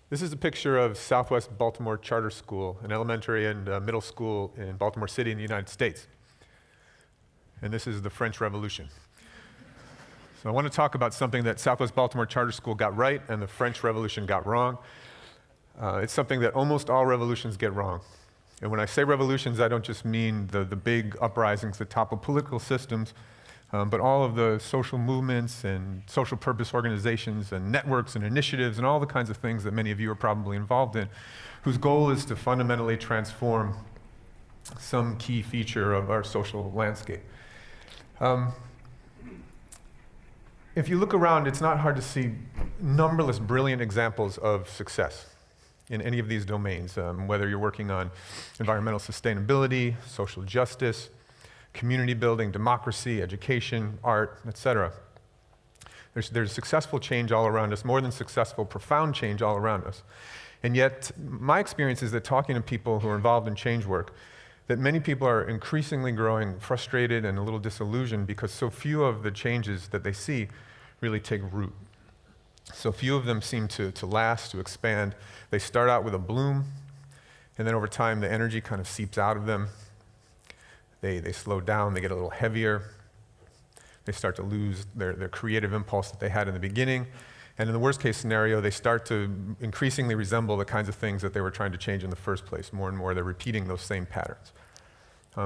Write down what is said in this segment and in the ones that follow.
This is a picture of Southwest Baltimore Charter School, an elementary and middle school in Baltimore City in the United States. And this is the French Revolution. So I want to talk about something that Southwest Baltimore Charter School got right and the French Revolution got wrong. It's something that almost all revolutions get wrong. And when I say revolutions, I don't just mean the big uprisings that topple political systems, but all of the social movements and social purpose organizations and networks and initiatives and all the kinds of things that many of you are probably involved in, whose goal is to fundamentally transform some key feature of our social landscape. If you look around, it's not hard to see numberless brilliant examples of success in any of these domains, whether you're working on environmental sustainability, social justice, community building, democracy, education, art, etc. There's successful change all around us, more than successful, profound change all around us. And yet, my experience is that talking to people who are involved in change work, that many people are increasingly growing frustrated and a little disillusioned because so few of the changes that they see really take root. So few of them seem to last, to expand. They start out with a bloom, and then over time the energy kind of seeps out of them. They slow down, they get a little heavier. They start to lose their creative impulse that they had in the beginning. And in the worst case scenario, they start to increasingly resemble the kinds of things that they were trying to change in the first place. More and more, they're repeating those same patterns.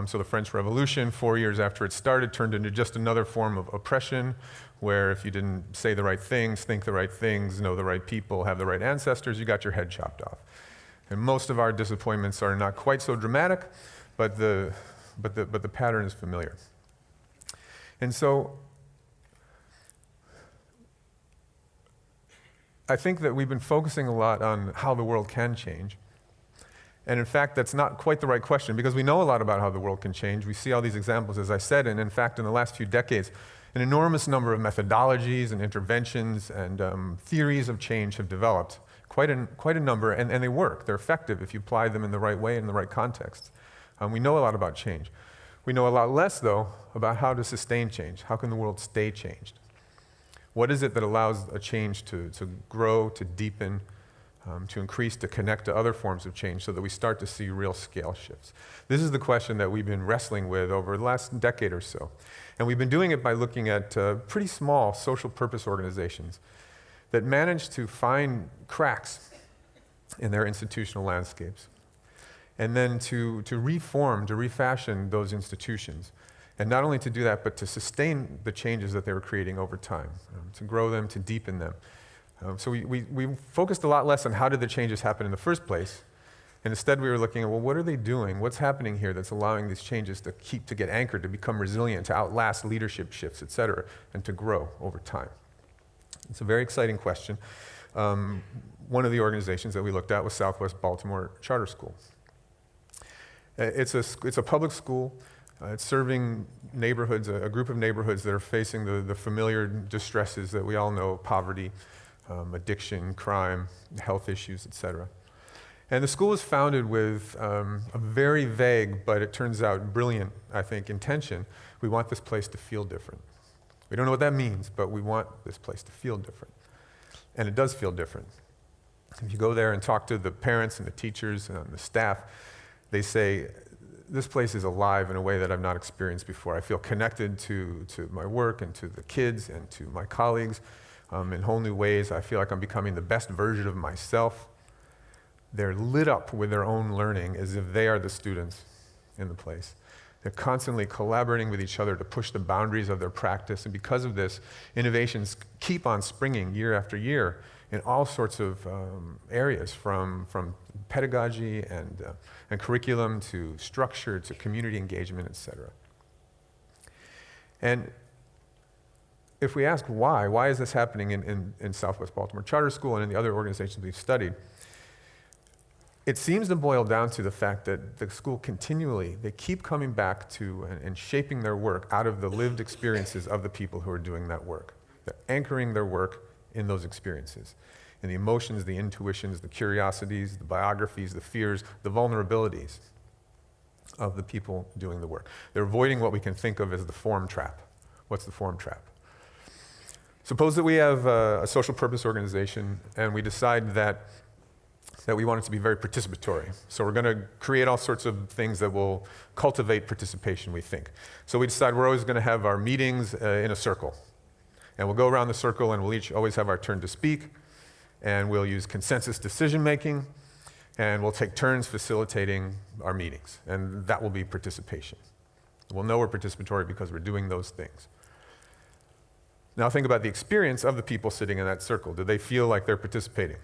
So the French Revolution, 4 years after it started, turned into just another form of oppression, where if you didn't say the right things, think the right things, know the right people, have the right ancestors, you got your head chopped off. And most of our disappointments are not quite so dramatic, but the pattern is familiar. And so I think that we've been focusing a lot on how the world can change. And in fact, that's not quite the right question, because we know a lot about how the world can change. We see all these examples, as I said, and in fact, in the last few decades, an enormous number of methodologies and interventions and theories of change have developed, quite a number, and they work. They're effective if you apply them in the right way, in the right context. We know a lot about change. We know a lot less, though, about how to sustain change. How can the world stay changed? What is it that allows a change to grow, to deepen, to increase, to connect to other forms of change so that we start to see real scale shifts? This is the question that we've been wrestling with over the last decade or so. And we've been doing it by looking at pretty small social purpose organizations that manage to find cracks in their institutional landscapes, and then to reform, to refashion those institutions. And not only to do that, but to sustain the changes that they were creating over time, to grow them, to deepen them. So we focused a lot less on how did the changes happen in the first place, and instead we were looking at, well, what are they doing? What's happening here that's allowing these changes to get anchored, to become resilient, to outlast leadership shifts, et cetera, and to grow over time? It's a very exciting question. One of the organizations that we looked at was Southwest Baltimore Charter School. It's a public school. It's serving neighborhoods, a group of neighborhoods that are facing the familiar distresses that we all know: poverty, addiction, crime, health issues, etc. And the school was founded with a very vague, but it turns out brilliant, I think, intention. We want this place to feel different. We don't know what that means, but we want this place to feel different. And it does feel different. If you go there and talk to the parents and the teachers and the staff, they say, this place is alive in a way that I've not experienced before. I feel connected to my work and to the kids and to my colleagues in whole new ways. I feel like I'm becoming the best version of myself. They're lit up with their own learning as if they are the students in the place. They're constantly collaborating with each other to push the boundaries of their practice. And because of this, innovations keep on springing year after year in all sorts of areas, from pedagogy and curriculum to structure to community engagement, et cetera. And if we ask why is this happening in Southwest Baltimore Charter School and in the other organizations we've studied, it seems to boil down to the fact that the school continually, they keep coming back to and shaping their work out of the lived experiences of the people who are doing that work. They're anchoring their work in those experiences, in the emotions, the intuitions, the curiosities, the biographies, the fears, the vulnerabilities of the people doing the work. They're avoiding what we can think of as the form trap. What's the form trap? Suppose that we have a social purpose organization and we decide that that we want it to be very participatory. So we're going to create all sorts of things that will cultivate participation, we think. So we decide we're always going to have our meetings in a circle. And we'll go around the circle and we'll each always have our turn to speak. And we'll use consensus decision making. And we'll take turns facilitating our meetings. And that will be participation. We'll know we're participatory because we're doing those things. Now think about the experience of the people sitting in that circle. Do they feel like they're participating?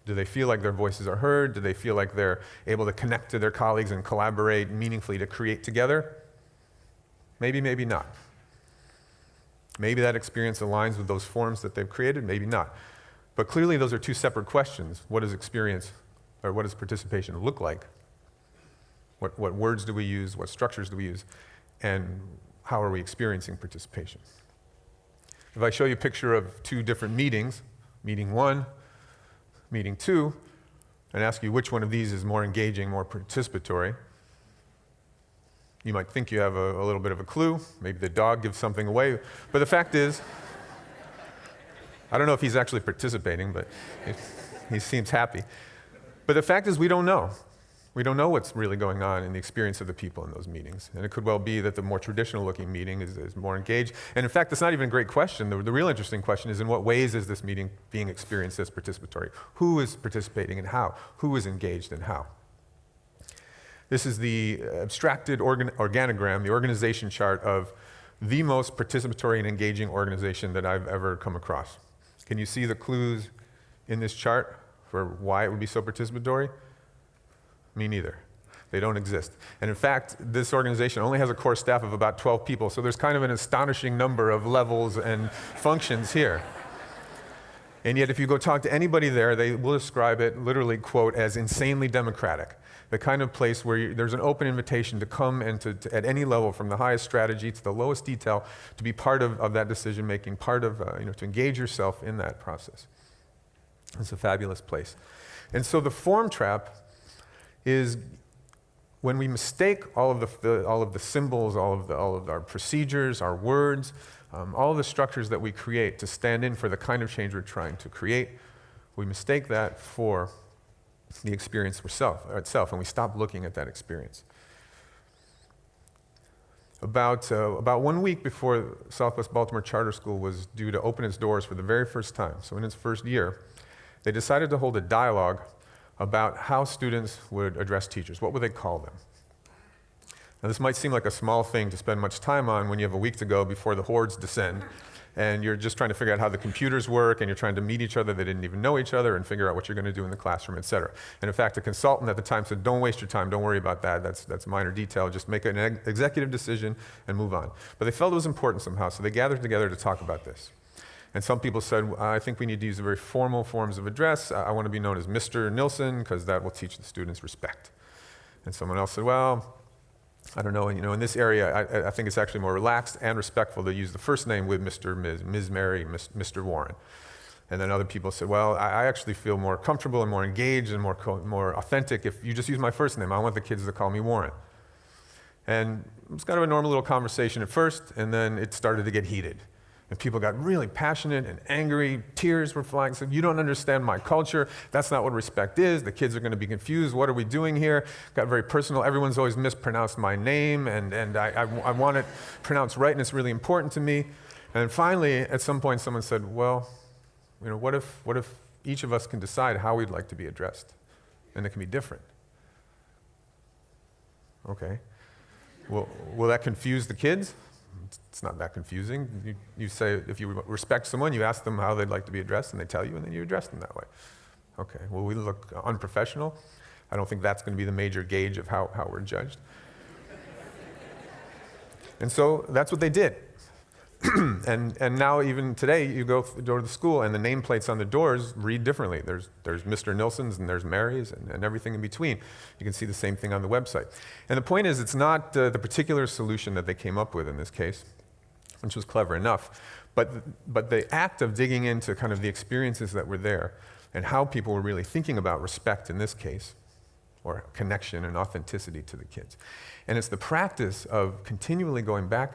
Do they feel like their voices are heard? Do they feel like they're able to connect to their colleagues and collaborate meaningfully to create together? Maybe, maybe not. Maybe that experience aligns with those forms that they've created, maybe not. But clearly those are two separate questions. What does experience, or what does participation look like? What words do we use? What structures do we use? And how are we experiencing participation? If I show you a picture of two different meetings, meeting 1, meeting 2, and ask you which one of these is more engaging, more participatory, you might think you have a little bit of a clue. Maybe the dog gives something away. But the fact is, I don't know if he's actually participating, but he seems happy. But the fact is we don't know. We don't know what's really going on in the experience of the people in those meetings. And it could well be that the more traditional looking meeting is more engaged. And in fact, that's not even a great question. The real interesting question is, in what ways is this meeting being experienced as participatory? Who is participating and how? Who is engaged and how? This is the abstracted organogram, the organization chart of the most participatory and engaging organization that I've ever come across. Can you see the clues in this chart for why it would be so participatory? Me neither. They don't exist. And in fact, this organization only has a core staff of about 12 people, so there's kind of an astonishing number of levels and functions here. And yet, if you go talk to anybody there, they will describe it, literally, quote, as insanely democratic. The kind of place where there's an open invitation to come and to at any level, from the highest strategy to the lowest detail, to be part of that decision-making, part of, to engage yourself in that process. It's a fabulous place. And so the form trap is when we mistake all of the symbols, all of our procedures, our words, all of the structures that we create to stand in for the kind of change we're trying to create, we mistake that for the experience itself, and we stop looking at that experience. About 1 week before Southwest Baltimore Charter School was due to open its doors for the very first time, so in its first year, they decided to hold a dialogue about how students would address teachers. What would they call them? Now, this might seem like a small thing to spend much time on when you have a week to go before the hordes descend, and you're just trying to figure out how the computers work, and you're trying to meet each other. They didn't even know each other, and figure out what you're going to do in the classroom, et cetera. And in fact, the consultant at the time said, don't waste your time, don't worry about that, that's minor detail, just make an executive decision and move on. But they felt it was important somehow, so they gathered together to talk about this. And some people said, I think we need to use very formal forms of address. I want to be known as Mr. Nilsson, because that will teach the students respect. And someone else said, well, I don't know, in this area, I think it's actually more relaxed and respectful to use the first name with Mr., Ms. Mary, Mr. Warren. And then other people said, well, I actually feel more comfortable and more engaged and more authentic if you just use my first name. I want the kids to call me Warren. And it was kind of a normal little conversation at first, and then it started to get heated. And people got really passionate and angry. Tears were flying. Said, you don't understand my culture. That's not what respect is. The kids are going to be confused. What are we doing here? Got very personal. Everyone's always mispronounced my name, and I want it pronounced right, and it's really important to me. And then finally, at some point, someone said, well, what if each of us can decide how we'd like to be addressed? And it can be different. Okay. Well, will that confuse the kids? It's not that confusing. You say, if you respect someone, you ask them how they'd like to be addressed, and they tell you, and then you address them that way. Okay, well, we look unprofessional. I don't think that's going to be the major gauge of how we're judged. And so that's what they did. And now, even today, you go to the school, and the nameplates on the doors read differently. There's Mr. Nilsson's, and there's Mary's, and everything in between. You can see the same thing on the website. And the point is, it's not the particular solution that they came up with in this case, which was clever enough, but the act of digging into kind of the experiences that were there and how people were really thinking about respect in this case, or connection and authenticity to the kids. And it's the practice of continually going back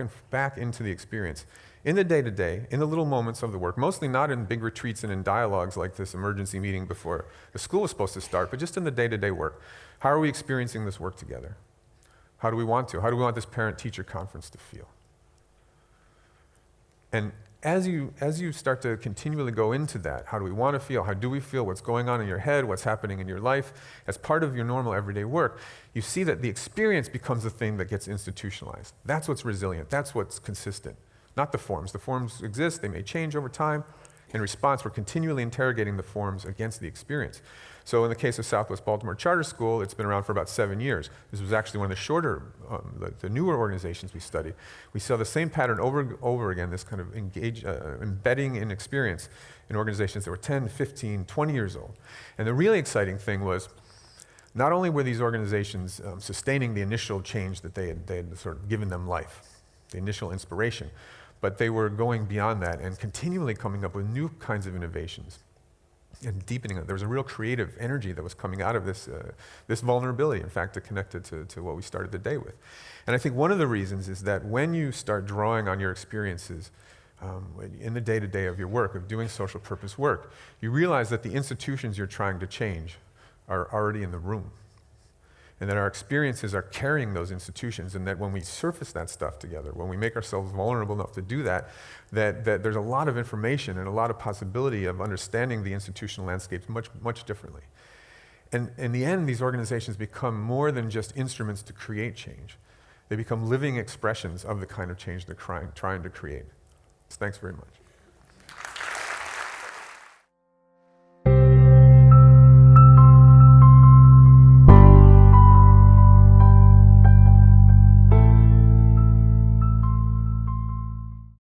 into the experience in the day-to-day, in the little moments of the work, mostly not in big retreats and in dialogues like this emergency meeting before the school was supposed to start, but just in the day-to-day work. How are we experiencing this work together? How do we want to? How do we want this parent-teacher conference to feel? And as you start to continually go into that, how do we want to feel? How do we feel? What's going on in your head? What's happening in your life? As part of your normal everyday work, you see that the experience becomes the thing that gets institutionalized. That's what's resilient. That's what's consistent, not the forms. The forms exist. They may change over time. In response, we're continually interrogating the forms against the experience. So in the case of Southwest Baltimore Charter School, it's been around for about 7 years. This was actually one of the shorter, the newer organizations we studied. We saw the same pattern over again, this kind of embedding in experience in organizations that were 10, 15, 20 years old. And the really exciting thing was, not only were these organizations sustaining the initial change that they had sort of given them life, the initial inspiration, but they were going beyond that and continually coming up with new kinds of innovations and deepening it. There was a real creative energy that was coming out of this vulnerability, in fact, connected to what we started the day with. And I think one of the reasons is that when you start drawing on your experiences in the day-to-day of your work, of doing social purpose work, you realize that the institutions you're trying to change are already in the room, and that our experiences are carrying those institutions, and that when we surface that stuff together, when we make ourselves vulnerable enough to do that, that there's a lot of information and a lot of possibility of understanding the institutional landscapes much, much differently. And in the end, these organizations become more than just instruments to create change. They become living expressions of the kind of change they're trying to create. So thanks very much.